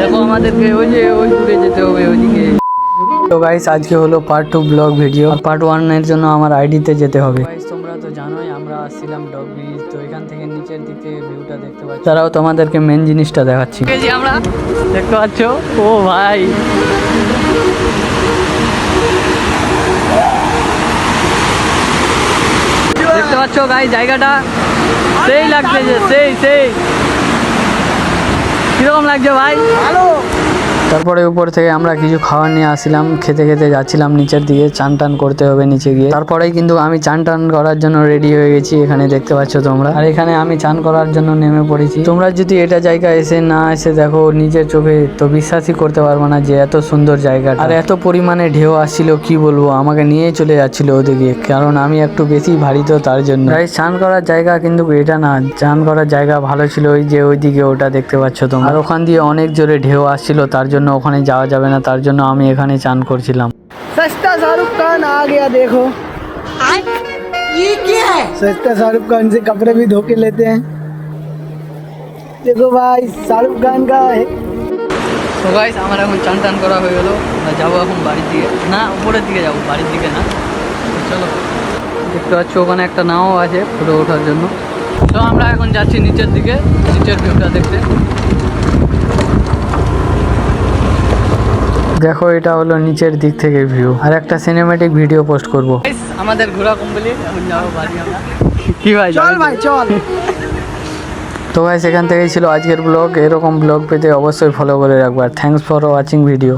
দেখো আমাদেরকে ওই যে ওই দূরে যেতে হবে ওইদিকে। তো গাইস আজকে হলো পার্ট 2 ব্লগ ভিডিও। পার্ট 1 এর জন্য আমার আইডিতে যেতে হবে। গাইস তোমরা তো জানোই আমরা আসছিলাম ডগ ব্রিজ, তো এখান থেকে নিচের দিকে ভিউটা দেখতে পাচ্ছি। তারাও তোমাদেরকে মেন জিনিসটা দেখাচ্ছি। এই যে আমরা দেখতে পাচ্ছো, ও ভাই দেখতে পাচ্ছ গাইস জায়গাটা সেই লাগছে, যে সেই কিরকম লাগছে ভাই? ভালো। তারপরে উপর থেকে আমরা কিছু খাবার নিয়ে আসছিলাম, খেতে খেতে যাচ্ছিলাম নিচের দিকে। চান টান করতে হবে নিচে গিয়ে। তারপরেই কিন্তু আমি চান টান করার জন্য রেডি হয়ে গেছি, এখানে দেখতে পাচ্ছ তোমরা। আর এখানে আমি চান করার জন্য নেমে পড়েছি। তোমরা যদি এটা জায়গা এসে না এসে দেখো নিজের চোখে, তো বিশ্বাসই করতে পারবে না যে এত সুন্দর জায়গা। আর এত পরিমাণে ঢেউ আসছিল কি বলবো, আমাকে নিয়ে চলে যাচ্ছিল ওদিকে, কারণ আমি একটু বেশি ভারী তো তার জন্য। চান করার জায়গা কিন্তু এটা না, চান করার জায়গা ভালো ছিল ওই যে ওইদিকে, ওটা দেখতে পাচ্ছ তোমরা। আর ওখান দিয়ে অনেক জোরে ঢেউ আসছিল, তার জন্য ওখানে যাওয়া যাবে না, তার জন্য আমি এখানে চান করছিলাম। सस्ता शाहरुख खान आ गया देखो। ये क्या है? सस्ता शाहरुख खान से कपड़े भी धो के लेते हैं। देखो भाई शाहरुख खान का है। তো গাইস আমার এখন চান টান করা হয়ে গেল, যাবো এখন বাড়ির দিকে, না উপরের দিকে যাবো, বাড়ির দিকে না। চলো, দেখতে পাচ্ছ ওখানে একটা নাও আছে ফটো ওঠার জন্য। তো আমরা এখন যাচ্ছি নিচের দিকে, নিচের ভিউটা দেখতে। দেখো এটা হলো নিচের দিক থেকে ভিউ, আর একটা সিনেমেটিক ভিডিও পোস্ট করব। আমাদের ঘোরা কমপ্লিট, এখন যাবো বাড়ি আমরা। কি ভাই? चल भाई चल। তো গাইস এখান থেকেই ছিল আজকের ব্লগ। এরকম ব্লগ পেতে অবশ্যই ফলো করে রাখবা। Thanks for watching video.